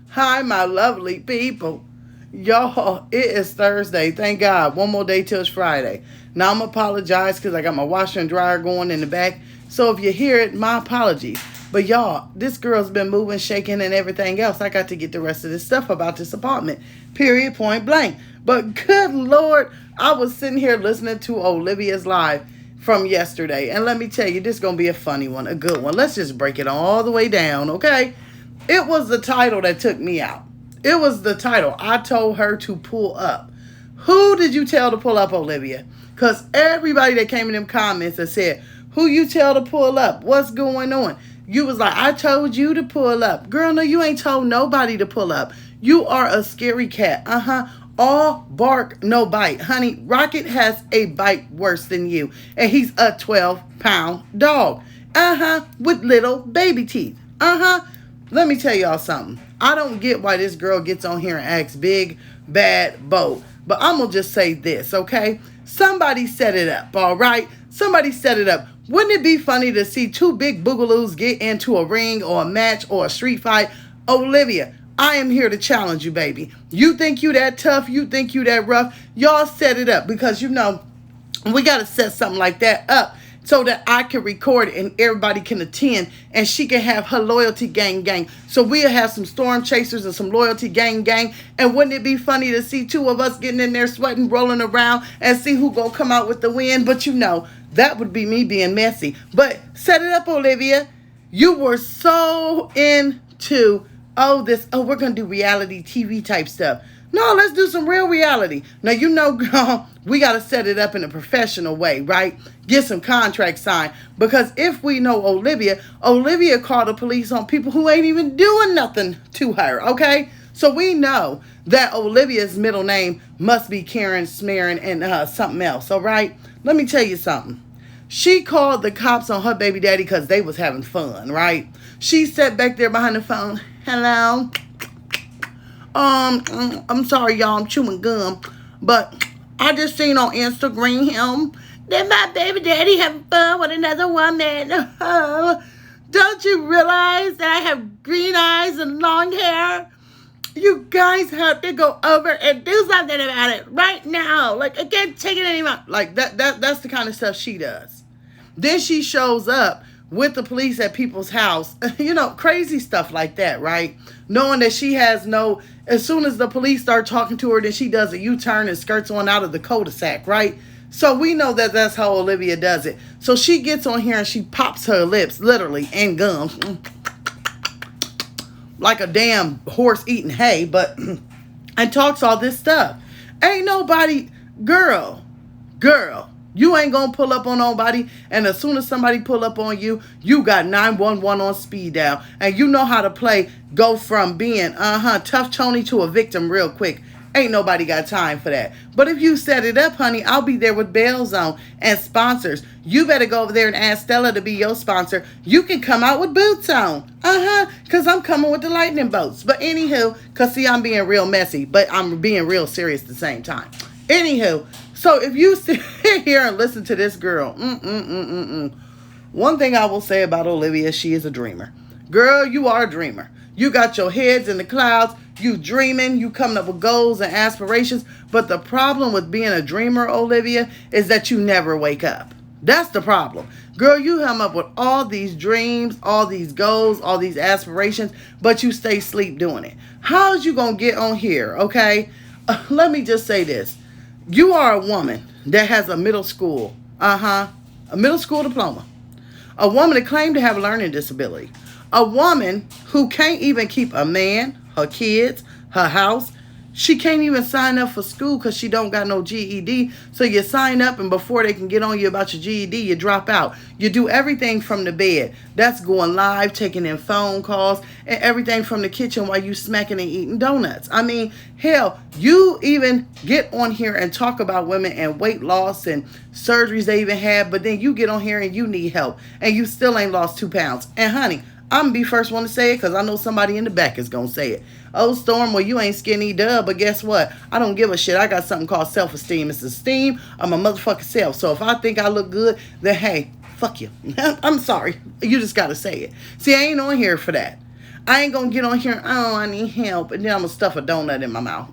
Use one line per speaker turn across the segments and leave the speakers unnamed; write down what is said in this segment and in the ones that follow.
Hi, my lovely people. Y'all, it is Thursday. Thank God. One more day till it's Friday. Now, I'm apologize because I got my washer and dryer going in the back. So if you hear it, my apologies. But y'all, this girl's been moving, shaking, and everything else. I got to get the rest of this stuff about this apartment. Period, point blank. But good Lord, I was sitting here listening to Olivia's live from yesterday. And let me tell you, this is going to be a funny one, a good one. Let's just break it all the way down, okay? It was the title that took me out. It was the title. I told her to pull up. Who did you tell to pull up, Olivia? Because everybody that came in them comments that said, who you tell to pull up? What's going on? You was like, I told you to pull up. Girl, no, you ain't told nobody to pull up. You are a scary cat. All bark, no bite. Honey, Rocket has a bite worse than you. And he's a 12-pound dog. With little baby teeth. Let me tell y'all something. I don't get why this girl gets on here and acts big, bad, bold. But I'm going to just say this, okay? Somebody set it up, all right? Somebody set it up. Wouldn't it be funny to see two big boogaloos get into a ring or a match or a street fight? Olivia, I am here to challenge you, baby. You think you that tough? You think you that rough? Y'all set it up because, we got to set something like that up so that I can record it and everybody can attend and she can have her loyalty gang. So we'll have some storm chasers and some loyalty gang. And wouldn't it be funny to see two of us getting in there sweating, rolling around and see who gonna come out with the win? But that would be me being messy. But set it up, Olivia. You were so into, we're gonna do reality TV type stuff. No, let's do some real reality. Now, girl, we got to set it up in a professional way, right? Get some contracts signed. Because if we know Olivia called the police on people who ain't even doing nothing to her, okay? So we know that Olivia's middle name must be Karen Smearing and something else, all right? Let me tell you something. She called the cops on her baby daddy because they was having fun, right? She sat back there behind the phone. Hello? I'm sorry, y'all. I'm chewing gum. But I just seen on Instagram that my baby daddy having fun with another woman. Don't you realize that I have green eyes and long hair? You guys have to go over and do something about it right now. Like, I can't take it anymore. Like, that's the kind of stuff she does. Then she shows up with the police at people's house, crazy stuff like that, right? Knowing that she has as soon as the police start talking to her, then she does a U-turn and skirts on out of the cul-de-sac, right? So we know that that's how Olivia does it. So she gets on here and she pops her lips, literally, and gums, like a damn horse eating hay, and talks all this stuff. Ain't nobody, girl, you ain't gonna pull up on nobody, and as soon as somebody pull up on you, you got 911 on speed dial, and you know how to go from being tough Tony to a victim real quick. Ain't nobody got time for that. But if you set it up, honey, I'll be there with bells on and sponsors. You better go over there and ask Stella to be your sponsor. You can come out with boots on. Because I'm coming with the lightning bolts. But anywho, because see, I'm being real messy, but I'm being real serious at the same time. Anywho, so if you sit here and listen to this girl, one thing I will say about Olivia, she is a dreamer. Girl, you are a dreamer. You got your heads in the clouds. You dreaming. You coming up with goals and aspirations. But the problem with being a dreamer, Olivia, is that you never wake up. That's the problem. Girl, you come up with all these dreams, all these goals, all these aspirations, but you stay asleep doing it. How is you going to get on here, okay? Let me just say this. You are a woman that has a middle school diploma. A woman that claimed to have a learning disability. A woman who can't even keep a man, her kids, her house. She can't even sign up for school because she don't got no GED. So you sign up and before they can get on you about your GED, you drop out. You do everything from the bed. That's going live, taking in phone calls, and everything from the kitchen while you smacking and eating donuts. I mean, hell, you even get on here and talk about women and weight loss and surgeries they even have, but then you get on here and you need help and you still ain't lost 2 pounds. And honey, I'm going to be first one to say it because I know somebody in the back is going to say it. Oh, Storm, well, you ain't skinny, duh, but guess what? I don't give a shit. I got something called self-esteem. It's esteem of my motherfucking self. So if I think I look good, then hey, fuck you. I'm sorry. You just got to say it. See, I ain't on here for that. I ain't gonna get on here, oh, I need help, and then I'm gonna stuff a donut in my mouth.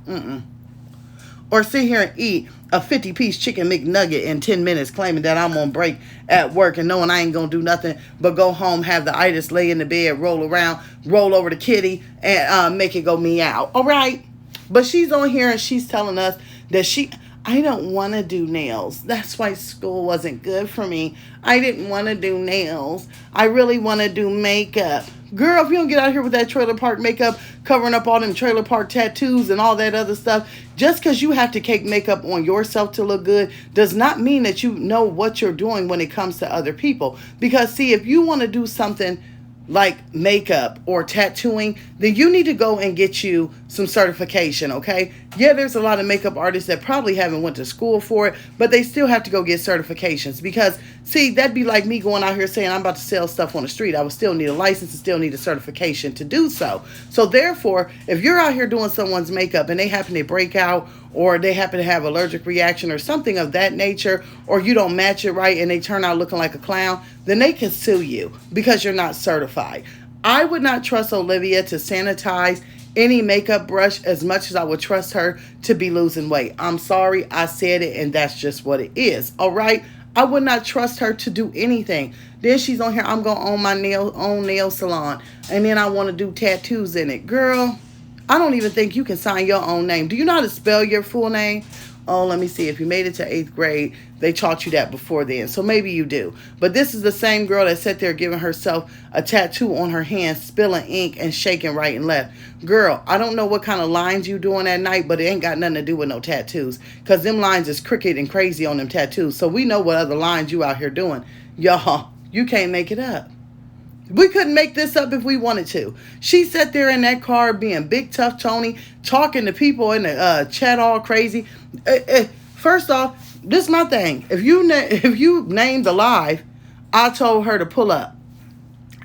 Or sit here and eat a 50-piece chicken McNugget in 10 minutes claiming that I'm on break at work and knowing I ain't gonna do nothing but go home, have the itis, lay in the bed, roll around, roll over the kitty, and make it go meow. All right? But she's on here and she's telling us that I don't want to do nails. That's why school wasn't good for me. I didn't want to do nails. I really want to do makeup. Girl, if you don't get out here with that trailer park makeup, covering up all them trailer park tattoos and all that other stuff, just because you have to cake makeup on yourself to look good does not mean that you know what you're doing when it comes to other people. Because, see, if you want to do something like makeup or tattooing, then you need to go and get you some certification, okay? Yeah, there's a lot of makeup artists that probably haven't went to school for it, but they still have to go get certifications because, see, that'd be like me going out here saying I'm about to sell stuff on the street. I would still need a license and still need a certification to do so. So therefore, if you're out here doing someone's makeup and they happen to break out or they happen to have allergic reaction or something of that nature, or you don't match it right and they turn out looking like a clown, then they can sue you because you're not certified. I would not trust Olivia to sanitize any makeup brush as much as I would trust her to be losing weight. I'm sorry, I said it, and that's just what it is. All right? I would not trust her to do anything. Then she's on here, I'm going to own my own nail salon, and then I want to do tattoos in it. Girl, I don't even think you can sign your own name. Do you know how to spell your full name? Oh, let me see. If you made it to 8th grade, they taught you that before then. So maybe you do. But this is the same girl that sat there giving herself a tattoo on her hand, spilling ink and shaking right and left. Girl, I don't know what kind of lines you doing that night, but it ain't got nothing to do with no tattoos. Because them lines is crooked and crazy on them tattoos. So we know what other lines you out here doing. Y'all, you can't make it up. We couldn't make this up if we wanted to. She sat there in that car being Big Tough Tony, talking to people in the chat all crazy. First off, this is my thing. If you named alive, I told her to pull up.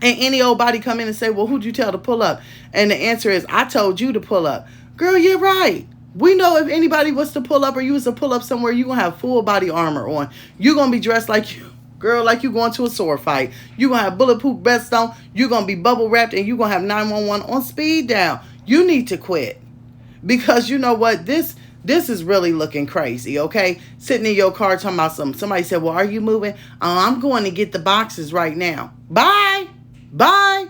And any old body come in and say, well, who'd you tell to pull up? And the answer is, I told you to pull up. Girl, you're right. We know if anybody was to pull up or you was to pull up somewhere, you're going to have full body armor on. You're going to be dressed like you. Girl, like you going to a sword fight. You're going to have bulletproof vest on. You're going to be bubble wrapped and you're going to have 911 on speed down. You need to quit. Because you know what? This is really looking crazy, okay? Sitting in your car talking about something. Somebody said, well, are you moving? I'm going to get the boxes right now. Bye. Bye.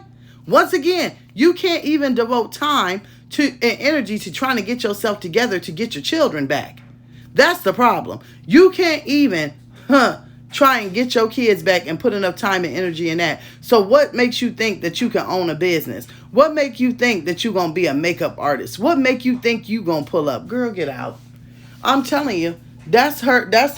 Once again, you can't even devote time and energy to trying to get yourself together to get your children back. That's the problem. You can't even, try and get your kids back and put enough time and energy in that. So what makes you think that you can own a business? What make you think that you're going to be a makeup artist? What make you think you going to pull up? Girl, get out. I'm telling you, that's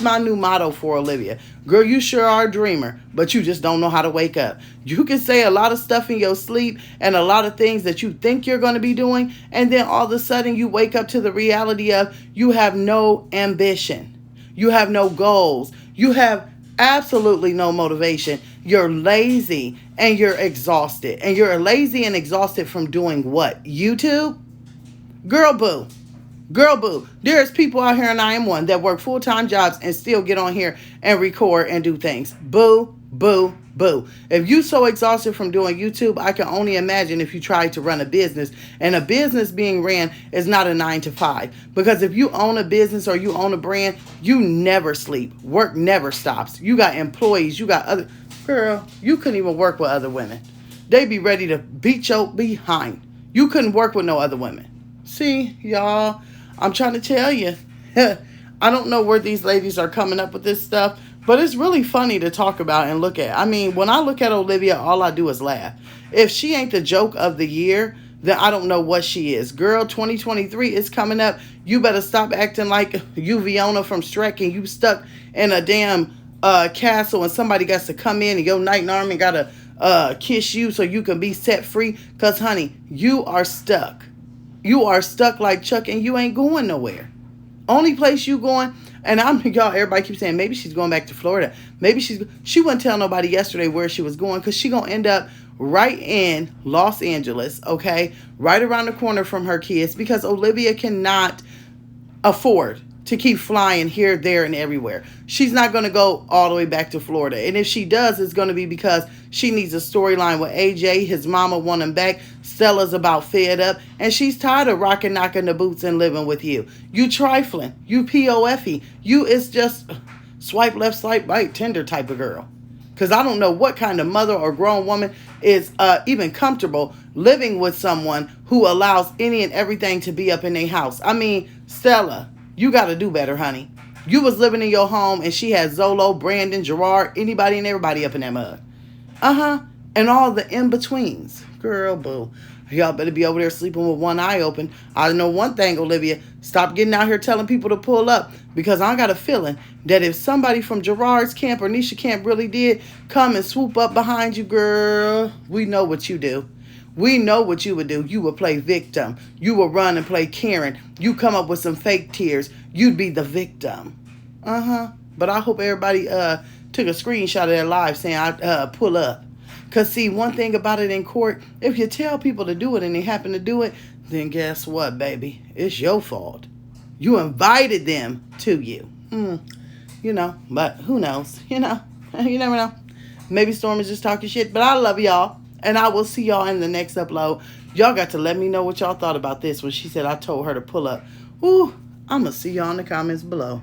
my new motto for Olivia. Girl, you sure are a dreamer, but you just don't know how to wake up. You can say a lot of stuff in your sleep and a lot of things that you think you're going to be doing, and then all of a sudden you wake up to the reality of you have no ambition. You have no goals. You have absolutely no motivation. You're lazy and you're exhausted. And you're lazy and exhausted from doing what? YouTube? Girl, boo. Girl, boo. There's people out here, and I am one, that work full-time jobs and still get on here and record and do things. Boo, boo, boo. If you so exhausted from doing YouTube, I can only imagine if you tried to run a business. And a business being ran is not a 9-to-5. Because if you own a business or you own a brand, you never sleep. Work never stops. You got employees. You got other... Girl, you couldn't even work with other women. They be ready to beat your behind. You couldn't work with no other women. See, y'all, I'm trying to tell you. I don't know where these ladies are coming up with this stuff, but it's really funny to talk about and look at. I mean, when I look at Olivia, all I do is laugh. If she ain't the joke of the year, then I don't know what she is. Girl, 2023 is coming up. You better stop acting like you Fiona from Shrek and you stuck in a damn castle and somebody got to come in and your knight in army got to kiss you so you can be set free. Because, honey, you are stuck. You are stuck like Chuck and you ain't going nowhere. Only place you going, and y'all, everybody keeps saying maybe she's going back to Florida. Maybe she wouldn't tell nobody yesterday where she was going because she going to end up right in Los Angeles, okay? Right around the corner from her kids because Olivia cannot afford to keep flying here, there, and everywhere. She's not going to go all the way back to Florida. And if she does, it's going to be because she needs a storyline with AJ. His mama want him back. Stella's about fed up. And she's tired of rocking, knocking the boots and living with you. You trifling. You POFy. You is just swipe left, swipe right, Tinder type of girl. Because I don't know what kind of mother or grown woman is even comfortable living with someone who allows any and everything to be up in their house. I mean, Stella, you got to do better, honey. You was living in your home and she had Zolo, Brandon, Gerard, anybody and everybody up in that mud. And all the in-betweens. Girl, boo. Y'all better be over there sleeping with one eye open. I know one thing, Olivia. Stop getting out here telling people to pull up. Because I got a feeling that if somebody from Gerard's camp or Nisha camp really did come and swoop up behind you, girl, we know what you do. We know what you would do. You would play victim. You would run and play Karen. You come up with some fake tears. You'd be the victim. But I hope everybody took a screenshot of their live saying I pull up. Because see, one thing about it in court, if you tell people to do it and they happen to do it, then guess what, baby? It's your fault. You invited them to you. You know, but who knows? You know, you never know. Maybe Storm is just talking shit, but I love y'all. And I will see y'all in the next upload. Y'all got to let me know what y'all thought about this when she said I told her to pull up. Ooh, I'm going to see y'all in the comments below.